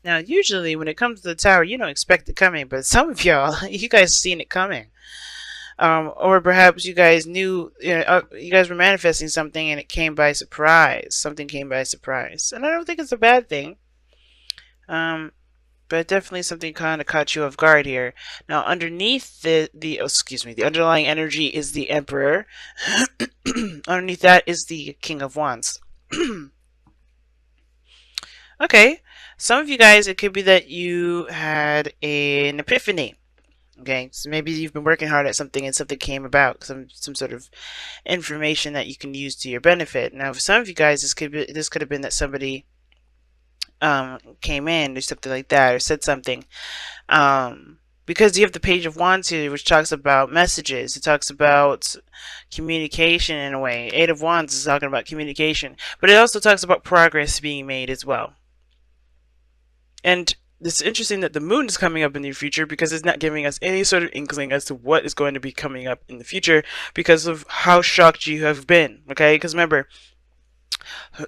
Now, usually when it comes to the tower, you don't expect it coming, but some of y'all, you guys seen it coming. Or perhaps you guys knew, you guys were manifesting something and it came by surprise. Something came by surprise. And I don't think it's a bad thing. Um, but definitely something kind of caught you off guard here. Now, underneath the underlying energy is the Emperor. Underneath that is the King of Wands. Okay, some of you guys, it could be that you had an epiphany. Okay, so maybe you've been working hard at something and something came about, some sort of information that you can use to your benefit. Now, for some of you guys, this could have been that somebody came in or something like that, or said something. Because you have the Page of Wands here, which talks about messages. It talks about communication in a way. Eight of Wands is talking about communication, but it also talks about progress being made as well. And it's interesting that the moon is coming up in the future because it's not giving us any sort of inkling as to what is going to be coming up in the future because of how shocked you have been. Okay, because remember,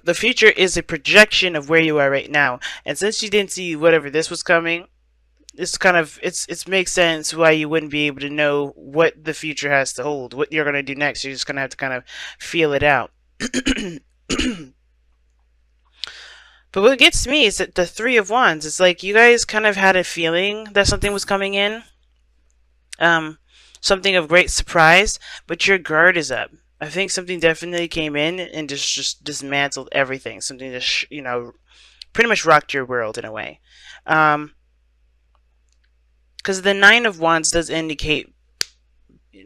the future is a projection of where you are right now, and since you didn't see whatever this was coming, it's kind of it makes sense why you wouldn't be able to know what the future has to hold, what you're going to do next. You're just going to have to kind of feel it out. But what gets me is that the Three of Wands, it's like you guys kind of had a feeling that something was coming in, something of great surprise, but your guard is up. I think something definitely came in and just dismantled everything. Something just, pretty much rocked your world in a way. Because the Nine of Wands does indicate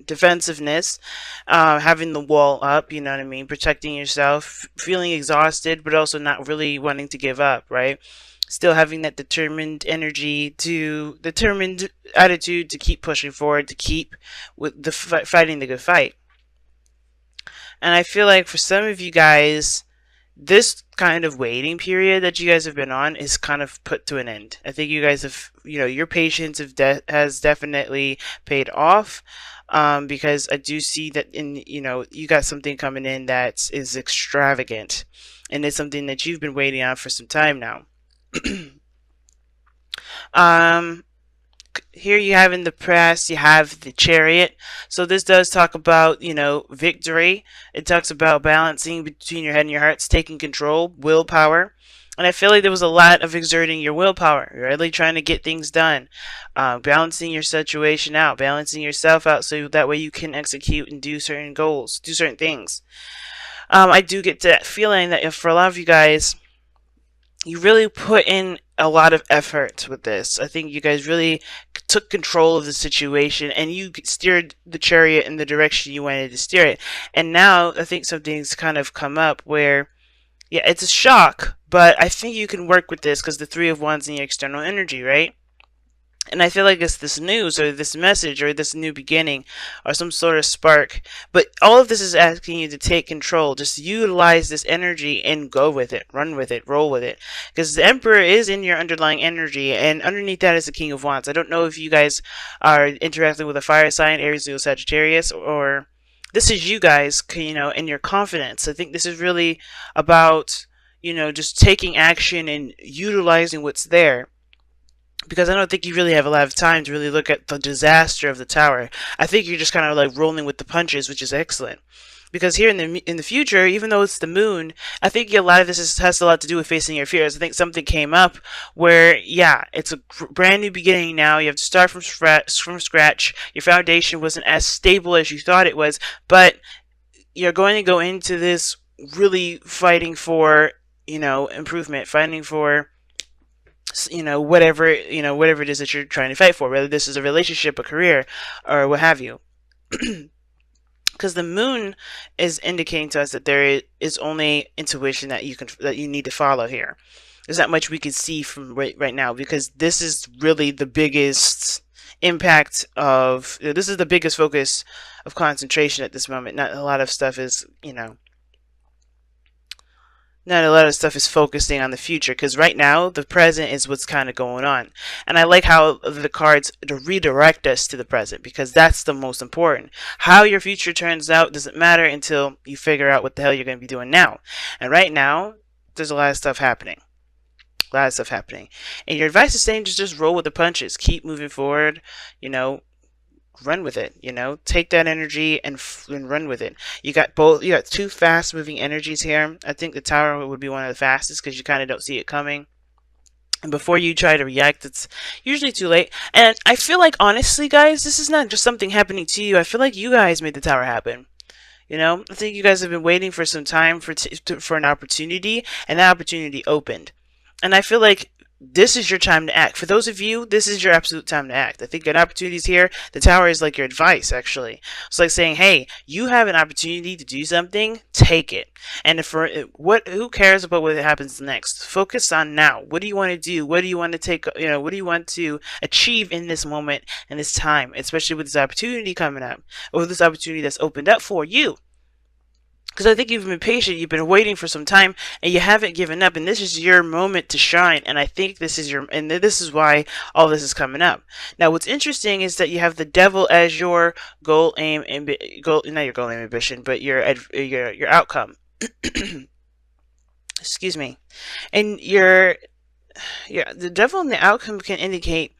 defensiveness, having the wall up, you know what I mean, protecting yourself, feeling exhausted, but also not really wanting to give up, right? Still having that determined attitude to keep pushing forward, to keep with the fighting the good fight. And I feel like for some of you guys, this kind of waiting period that you guys have been on is kind of put to an end. I think you guys have, your patience has definitely paid off. Because I do see that you got something coming in that is extravagant, and it's something that you've been waiting on for some time now. um, Here you have in the press, you have the Chariot. So this does talk about, victory. It talks about balancing between your head and your hearts, taking control, willpower. And I feel like there was a lot of exerting your willpower, really trying to get things done, balancing your situation out, balancing yourself out so that way you can execute and do certain goals, do certain things. I do get that feeling that if for a lot of you guys, you really put in a lot of effort with this. I think you guys really took control of the situation and you steered the chariot in the direction you wanted to steer it. And now I think something's kind of come up where, yeah, it's a shock, but I think you can work with this because the Three of Wands in your external energy, right? And I feel like it's this news or this message or this new beginning or some sort of spark. But all of this is asking you to take control. Just utilize this energy and go with it. Run with it. Roll with it. Because the Emperor is in your underlying energy. And underneath that is the King of Wands. I don't know if you guys are interacting with a fire sign, Aries, Leo, Sagittarius, or this is you guys, and your confidence. I think this is really about, just taking action and utilizing what's there, because I don't think you really have a lot of time to really look at the disaster of the tower. I think you're just kind of like rolling with the punches, which is excellent. Because here in the future, even though it's the moon, I think a lot of this has a lot to do with facing your fears. I think something came up where, yeah, it's a brand new beginning now. You have to start from scratch. Your foundation wasn't as stable as you thought it was, but you're going to go into this really fighting for, improvement, fighting for, whatever it is that you're trying to fight for, whether this is a relationship, a career, or what have you. Because the moon is indicating to us that there is only intuition that you need to follow here. There's not much we can see from right now, because this is really the biggest impact of, this is the biggest focus of concentration at this moment. Not a lot of stuff is, not a lot of stuff is focusing on the future, because right now the present is what's kind of going on. And I like how the cards redirect us to the present, because that's the most important. How your future turns out doesn't matter until you figure out what the hell you're going to be doing now. And right now there's a lot of stuff happening, a lot of stuff happening. And your advice is saying just roll with the punches, keep moving forward, you know, run with it, you know, take that energy and run with it. You got both, you got two fast moving energies here. I think the Tower would be one of the fastest because you kind of don't see it coming. And before you try to react, it's usually too late. And I feel like, honestly, guys, this is not just something happening to you. I feel like you guys made the Tower happen. You know, I think you guys have been waiting for some time for an opportunity, and that opportunity opened. And I feel like this is your time to act. For those of you, this is your absolute time to act. I think an opportunity is here. The Tower is like your advice, actually. It's like saying, hey, you have an opportunity to do something, take it. And who cares about what happens next? Focus on now. What do you want to do? What do you want to take, you know, what do you want to achieve in this moment and this time, especially with this opportunity coming up, or this opportunity that's opened up for you? Because I think you've been patient, you've been waiting for some time, and you haven't given up, and this is your moment to shine, and I think this is this is why all this is coming up. Now, what's interesting is that you have the Devil as your goal, aim, not your goal, aim, ambition, but your outcome. Excuse me. And the Devil and the outcome can indicate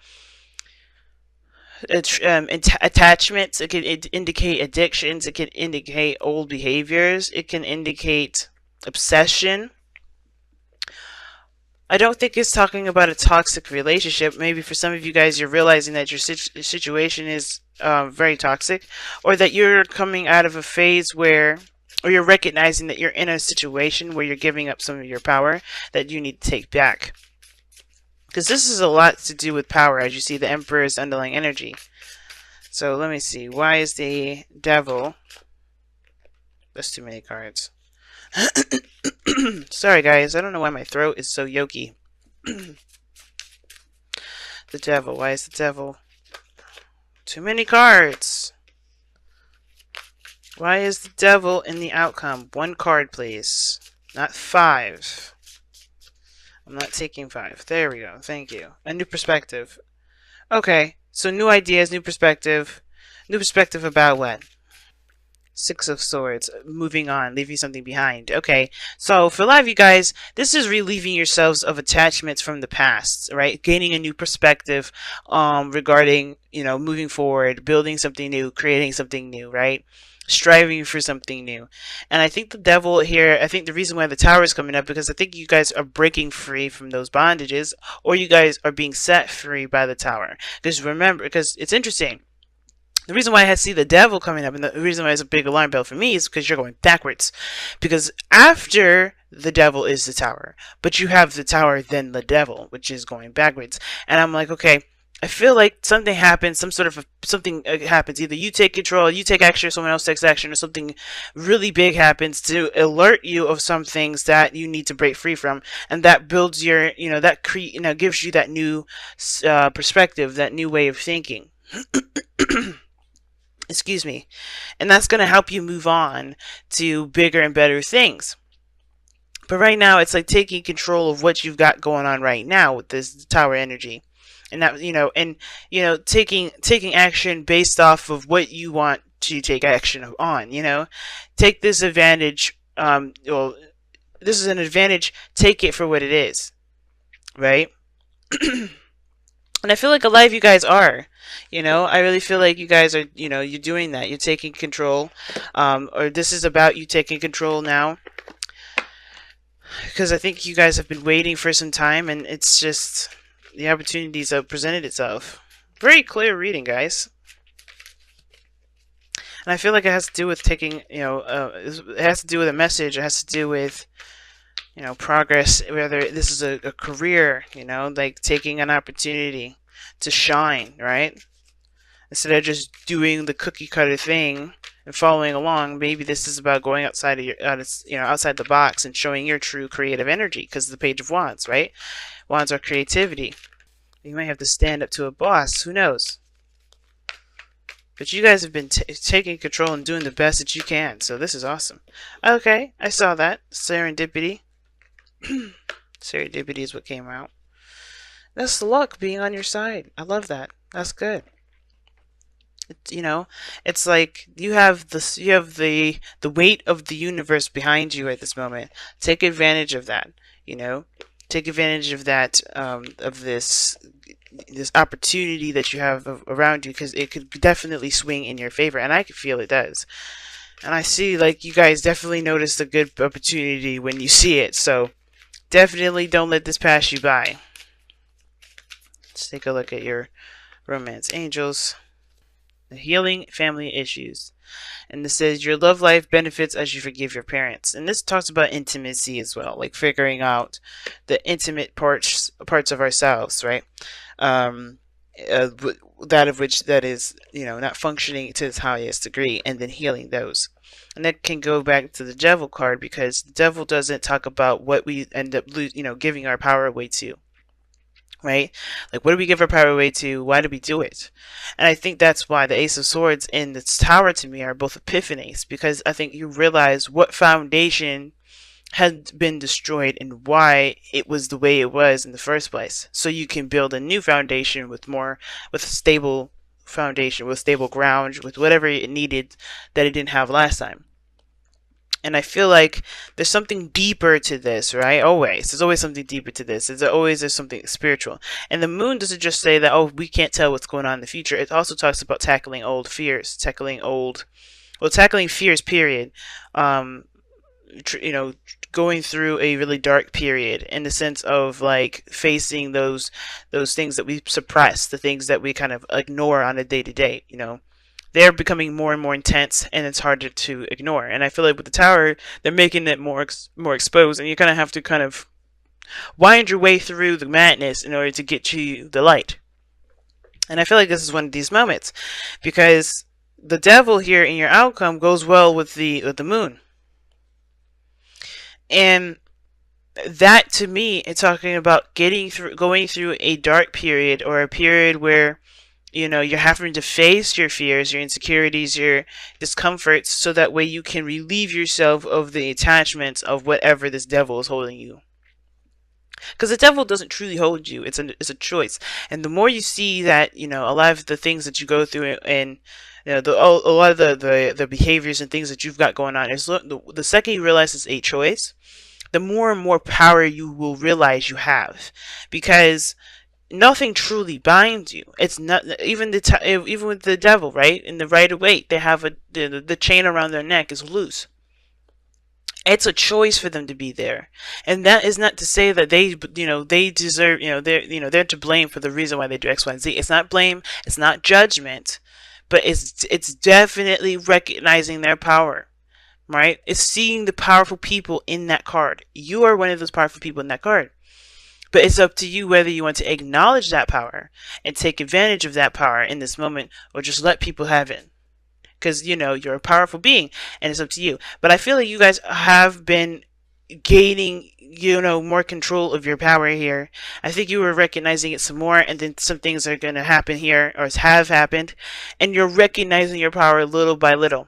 attachments. It can indicate addictions. It can indicate old behaviors. It can indicate obsession. I don't think it's talking about a toxic relationship. Maybe for some of you guys, you're realizing that your situation is very toxic, or that you're coming out of a phase where, or you're recognizing that you're in a situation where you're giving up some of your power that you need to take back. Because this is a lot to do with power, as you see the Emperor's underlying energy. So let me see. Why is the Devil? That's too many cards. Sorry, guys. I don't know why my throat is so yoky. The Devil. Why is the Devil? Too many cards. Why is the Devil in the outcome? One card, please. Not 5. I'm not taking 5. There we go. Thank you. A new perspective. Okay. So new ideas, new perspective. New perspective about what? 6 of Swords. Moving on. Leaving something behind. Okay. So for a lot of you guys, this is relieving yourselves of attachments from the past, right? Gaining a new perspective regarding, you know, moving forward, building something new, creating something new, right? Striving for something new. And I think the Devil here, I think the reason why the Tower is coming up, because I think you guys are breaking free from those bondages, or you guys are being set free by the Tower. Because remember, because it's interesting, the reason why I see the Devil coming up, and the reason why it's a big alarm bell for me, is because you're going backwards. Because after the Devil is the Tower, but you have the Tower, then the Devil, which is going backwards. And I'm like, okay, I feel like something happens, something happens. Either you take control, you take action, or someone else takes action, or something really big happens to alert you of some things that you need to break free from, and that builds your, you know, that gives you that new perspective, that new way of thinking. Excuse me, and that's going to help you move on to bigger and better things. But right now, it's like taking control of what you've got going on right now with this Tower energy. And that, taking action based off of what you want to take action on, take this advantage. Well, this is an advantage. Take it for what it is, right? And I feel like a lot of you guys are, I really feel like you guys are, you're doing that. You're taking control, or this is about you taking control now. Because I think you guys have been waiting for some time, and it's just the opportunities have presented itself. Very clear reading, guys. And I feel like it has to do with taking, it has to do with a message. It has to do with, progress. Whether this is a career, like taking an opportunity to shine, right? Instead of just doing the cookie cutter thing and following along, maybe this is about going outside of outside the box and showing your true creative energy. Because the Page of Wands, right? Wands are creativity. You might have to stand up to a boss. Who knows? But you guys have been taking control and doing the best that you can. So this is awesome. Okay, I saw that. Serendipity. Serendipity is what came out. That's the luck being on your side. I love that. That's good. It's like you have the weight of the universe behind you at this moment. Take advantage of that. Take advantage of that, of this opportunity that you have around you, because it could definitely swing in your favor, and I can feel it does. And I see, like, you guys definitely notice the good opportunity when you see it, so definitely don't let this pass you by. Let's take a look at your romance angels. The healing family issues. And this says your love life benefits as you forgive your parents. And this talks about intimacy as well, like figuring out the intimate parts of ourselves, right? Um, that of which that is, not functioning to its highest degree, and then healing those. And that can go back to the devil card, because the devil doesn't talk about what we end up giving our power away to. Right? Like, what do we give our power away to? Why do we do it? And I think that's why the Ace of Swords and the Tower to me are both epiphanies, because I think you realize what foundation had been destroyed and why it was the way it was in the first place. So you can build a new foundation with a stable foundation, with stable ground, with whatever it needed that it didn't have last time. And I feel like there's something deeper to this, right? There's always something deeper to this. There's something spiritual. And the moon doesn't just say that, oh, we can't tell what's going on in the future. It also talks about tackling old fears, tackling fears, period. Going through a really dark period, in the sense of like facing those things that we suppress, the things that we kind of ignore on a day-to-day, they're becoming more and more intense, and it's harder to ignore. And I feel like with the Tower, they're making it more exposed, and you kind of have to kind of wind your way through the madness in order to get to the light. And I feel like this is one of these moments, because the devil here in your outcome goes well with the moon. And that, to me, it's talking about going through a dark period, or a period where you're having to face your fears, your insecurities, your discomforts, so that way you can relieve yourself of the attachments of whatever this devil is holding you. Because the devil doesn't truly hold you. It's a choice. And the more you see that, a lot of the things that you go through, and a lot of the behaviors and things that you've got going on, is the second you realize it's a choice, the more and more power you will realize you have. Because nothing truly binds you. It's not even even with the devil, right? In the Rider-Waite, they have the chain around their neck is loose. It's a choice for them to be there, and that is not to say that they deserve, they're to blame for the reason why they do X, Y, and Z. It's not blame. It's not judgment, but it's definitely recognizing their power. Right? It's seeing the powerful people in that card. You are one of those powerful people in that card. But it's up to you whether you want to acknowledge that power and take advantage of that power in this moment, or just let people have it. Because, you're a powerful being, and it's up to you. But I feel like you guys have been gaining, more control of your power here. I think you were recognizing it some more, and then some things are going to happen here, or have happened, and you're recognizing your power little by little.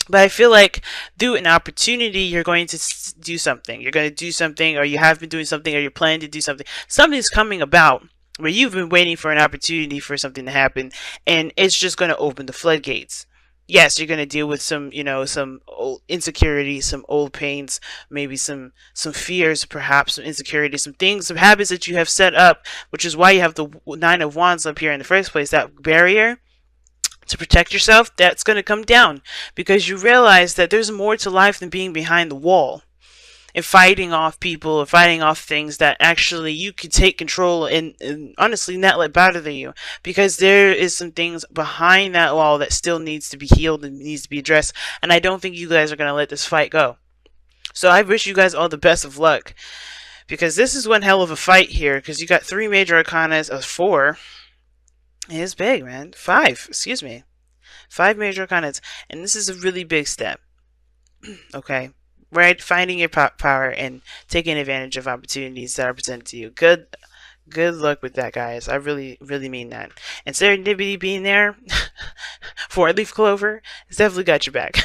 But I feel like through an opportunity, you're going to do something. You're going to do something, or you have been doing something, or you're planning to do something. Something's coming about where you've been waiting for an opportunity for something to happen, and it's just going to open the floodgates. Yes, you're going to deal with some, some old insecurities, some old pains, maybe some fears, perhaps some insecurities, some things, some habits that you have set up, which is why you have the Nine of Wands up here in the first place. That barrier to protect yourself, that's going to come down, because you realize that there's more to life than being behind the wall and fighting off people, or fighting off things that actually you can take control and honestly not let bother you, because there is some things behind that wall that still needs to be healed and needs to be addressed. And I don't think you guys are going to let this fight go. So I wish you guys all the best of luck, because this is one hell of a fight here, because you got 3 major arcanas of 4. It's big, man. 5, excuse me. 5 major arcanas, and this is a really big step. Okay? Right? Finding your power and taking advantage of opportunities that are presented to you. Good luck with that, guys. I really, really mean that. And serendipity being there for a leaf clover has definitely got your back.